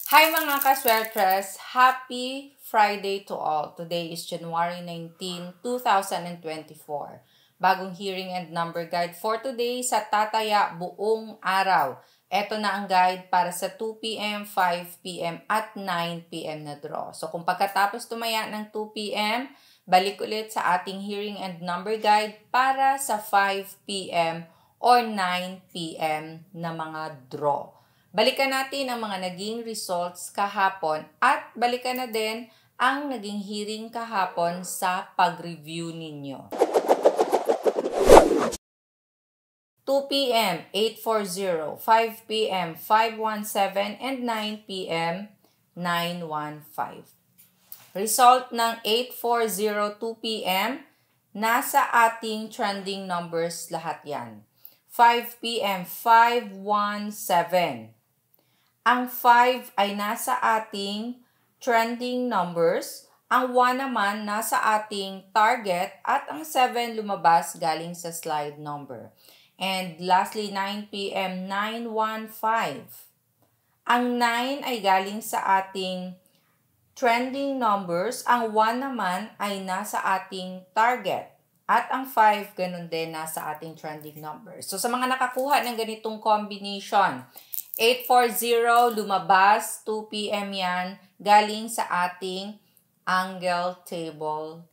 Hi mga kaswertres! Happy Friday to all. Today is January 19, 2024. Bagong hearing and number guide for today sa Tataya buong araw. Ito na ang guide para sa 2 p.m., 5 p.m. at 9 p.m. na draw. So kung pagkatapos tumaya ng 2 p.m., balik ulit sa ating hearing and number guide para sa 5 p.m. or 9 p.m. na mga draw. Balikan natin ang mga naging results kahapon at balikan na din ang naging hearing kahapon sa pag-review ninyo. 2 p.m. 840, 5 p.m. 517, and 9 p.m. 915. Result ng 840 2 p.m. nasa ating trending numbers lahat yan. 5 p.m. 517. Ang 5 ay nasa ating trending numbers, ang 1 naman nasa ating target, at ang 7 lumabas galing sa slide number. And lastly, 9 p.m. 915. Ang 9 ay galing sa ating trending numbers, ang 1 naman ay nasa ating target. At ang 5, ganun din, nasa ating trending numbers. So sa mga nakakuha ng ganitong combination, 840 lumabas, 2 p.m. yan, galing sa ating angle table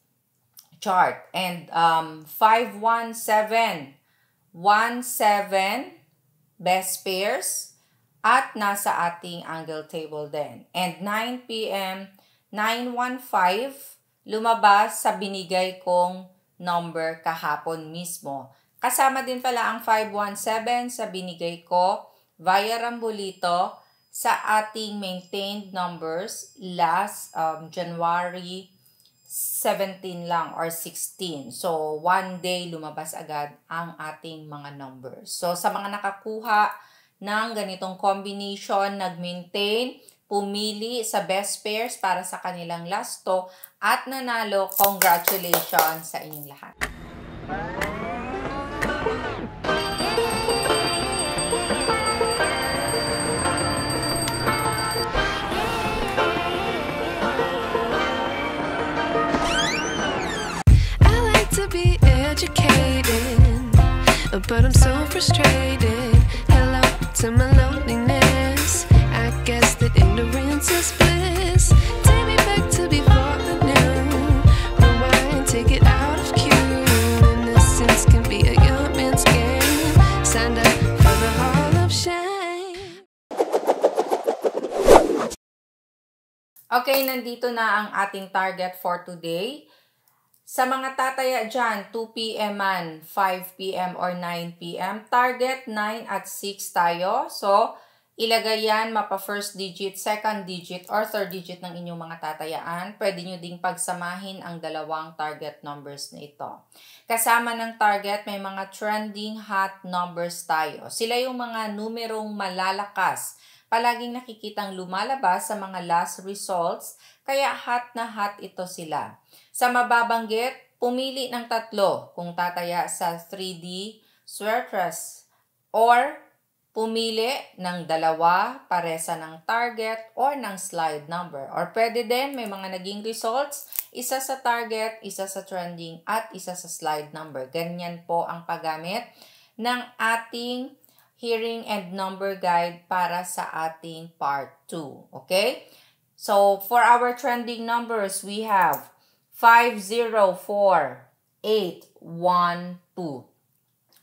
chart. And 517, 17 best pairs at nasa ating angle table din. And 9 p.m. 915 lumabas sa binigay kong number kahapon mismo. Kasama din pala ang 517 sa binigay ko via Rambolito sa ating maintained numbers last January 17 lang or 16. So, one day lumabas agad ang ating mga numbers. So, sa mga nakakuha ng ganitong combination, nag-maintain, pumili sa best pairs para sa kanilang lasto at nanalo, congratulations sa inyong lahat. But I'm so frustrated. Hello to my loneliness. I guess that ignorance is bliss. Take me back to before I knew. Rewind, take it out of cue. Innocence can be a young man's game. Signed up for the hall of shame. Okay, nandito na ang ating target for today. Sa mga tataya dyan, 2 p.m. man, 5 p.m. or 9 p.m. Target 9 at 6 tayo. So, ilagay yan mapa first digit, second digit, or third digit ng inyong mga tatayaan. Pwede nyo ding pagsamahin ang dalawang target numbers na ito. Kasama ng target, may mga trending hot numbers tayo. Sila yung mga numerong malalakas. Palaging nakikitang lumalabas sa mga last results, kaya hot na hot ito sila. Sa mababanggit, pumili ng 3 kung tataya sa 3D Swertres, or pumili ng 2 paresa ng target or ng slide number. Or pwede din, may mga naging results, isa sa target, isa sa trending, at isa sa slide number. Ganyan po ang paggamit ng ating hearing and number guide para sa ating part 2. Okay? So, for our trending numbers, we have 504, 812.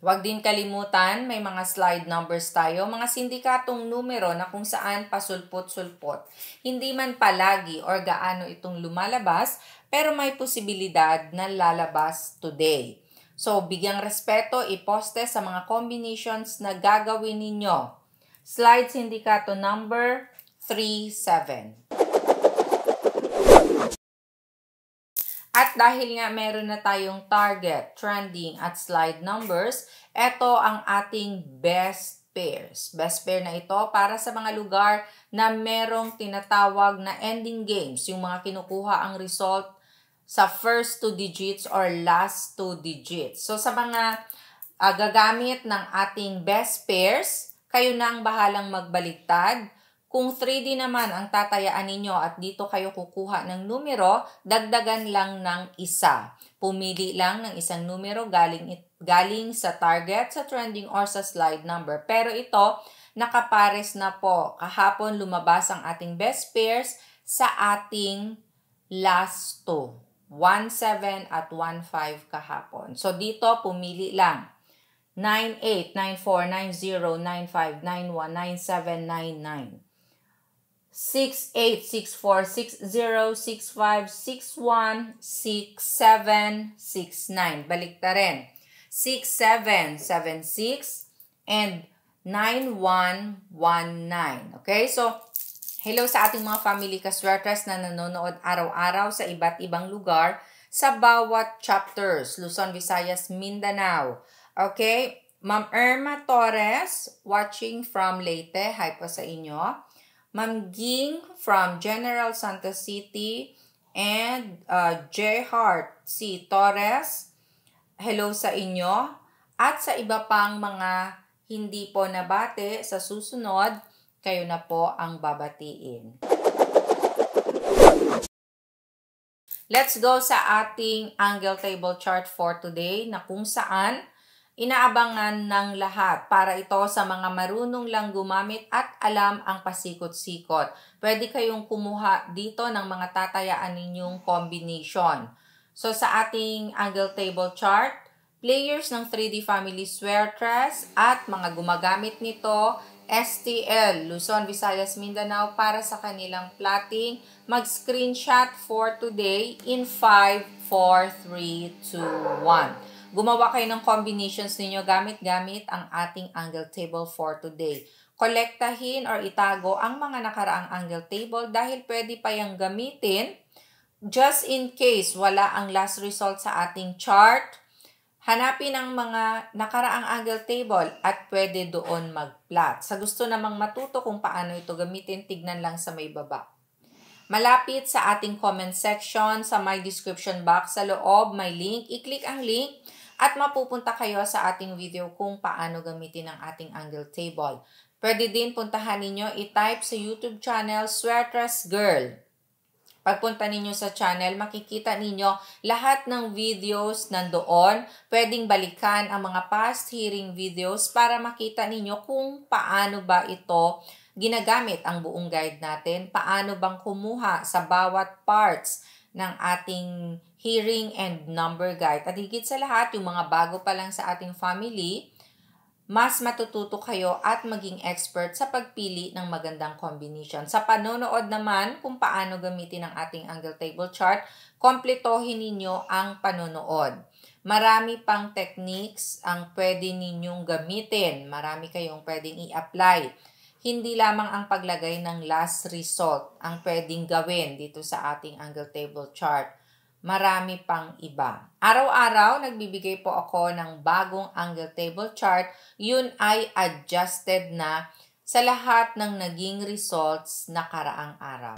Huwag din kalimutan, may mga slide numbers tayo, mga sindikatong numero na kung saan pasulpot-sulpot. Hindi man palagi or gaano itong lumalabas, pero may posibilidad na lalabas today. So, bigyang respeto, iposte sa mga combinations na gagawin ninyo. Slide sindikato number 37. At dahil nga meron na tayong target, trending, at slide numbers, ito ang ating best pairs. Best pair na ito para sa mga lugar na merong tinatawag na ending games, yung mga kinukuha ang result sa first 2 digits or last 2 digits. So sa mga gagamit ng ating best pairs, kayo na ang bahalang magbaliktad Kung 3D naman ang tatayaan ninyo at dito kayo kukuha ng numero, dagdagan lang ng isa. Pumili lang ng isang numero galing sa target, sa trending, or sa slide number. Pero ito, nakapares na po. Kahapon lumabas ang ating best pairs sa ating last 2. 1-7 at 1-5 kahapon. So dito, pumili lang. 9-8, 9-4, 9-0, 9-5, 9-1, 9-7, 9-9. 6-8, 6-4, 6-0, 6-5, 6-1, 6-7, 6-9. Balik ta rin. 6-7, 7-6, and 9-1, 1-9. Okay? So, hello sa ating mga family kaswertres na nanonood araw-araw sa iba't ibang lugar sa bawat chapters. Luzon, Visayas, Mindanao. Okay? Ma'am Irma Torres, watching from Leyte. Hi po sa inyo. Ma'am Ging from General Santos City, and J. Hart C. Torres, hello sa inyo. At sa iba pang mga hindi po nabate, sa susunod, kayo na po ang babatiin. Let's go sa ating angle table chart for today na kung saan inaabangan ng lahat para ito sa mga marunong lang gumamit at alam ang pasikot-sikot. Pwede kayong kumuha dito ng mga tatayaan ninyong combination. So sa ating angle table chart, players ng 3D Family Swertres at mga gumagamit nito, STL, Luzon, Visayas, Mindanao, para sa kanilang plotting, mag-screenshot for today in 5, 4, 3, 2, 1. Gumawa kayo ng combinations ninyo gamit ang ating angle table for today. Kolektahin or itago ang mga nakaraang angle table dahil pwede pa yung gamitin just in case wala ang last result sa ating chart. Hanapin ang mga nakaraang angle table at pwede doon mag-plot. Sa gusto namang matuto kung paano ito gamitin, tignan lang sa may baba. Malapit sa ating comment section, sa my description box sa loob, may link. I-click ang link at mapupunta kayo sa ating video kung paano gamitin ang ating angle table. Pwede din puntahan ninyo, i-type sa YouTube channel, Swertres Girl. Pagpunta ninyo sa channel, makikita ninyo lahat ng videos nandoon. Pwedeng balikan ang mga past hearing videos para makita ninyo kung paano ba ito ginagamit ang buong guide natin. Paano bang kumuha sa bawat parts ng ating hearing and number guide. At higit sa lahat, yung mga bago pa lang sa ating family, mas matututo kayo at maging expert sa pagpili ng magandang combination. Sa panonood naman kung paano gamitin ang ating angle table chart, kompletohin ninyo ang panonood. Marami pang techniques ang pwede ninyong gamitin. Marami kayong pwedeng i-apply. Hindi lamang ang paglagay ng last result ang pwedeng gawin dito sa ating angle table chart. Marami pang iba. Araw-araw, nagbibigay po ako ng bagong angle table chart. Yun ay adjusted na sa lahat ng naging results nakaraang araw.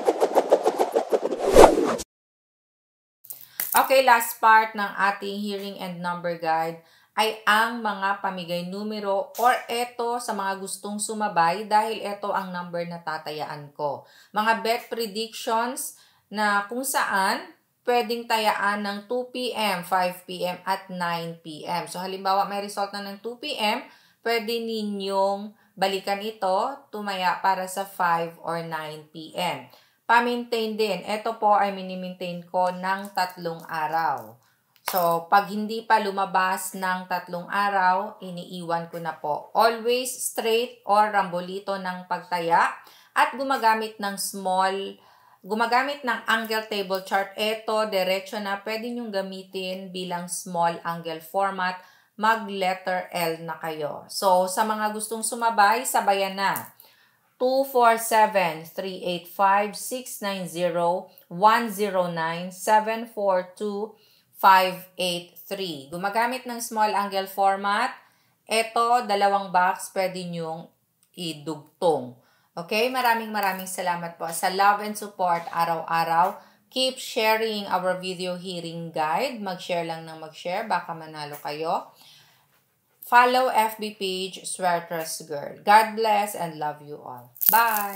Okay, last part ng ating hearing and number guide ay ang mga pamigay numero or eto sa mga gustong sumabay dahil eto ang number na tatayaan ko. Mga bet predictions na kung saan pwedeng tayaan ng 2 p.m., 5 p.m. at 9 p.m. So, halimbawa may result na ng 2 p.m., pwede ninyong balikan ito, tumaya para sa 5 or 9 p.m. Pa-maintain din. Ito po ay mini-maintain ko ng 3 araw. So, pag hindi pa lumabas ng 3 araw, iniiwan ko na po. Always straight or rambolito ng pagtaya at gumagamit ng angle table chart. Ito, diretso na, pwede nyong gamitin bilang small angle format. Mag-letter L na kayo. So, sa mga gustong sumabay, sabayan na. 247, 385, 690, 109, 742, 583. Gumagamit ng small angle format. Ito, 2 box, pwede nyong idugtong. Okay, maraming salamat po sa love and support araw-araw. Keep sharing our video hearing guide. Mag-share lang ng mag-share, baka manalo kayo. Follow FB page, Swertres Girl. God bless and love you all. Bye!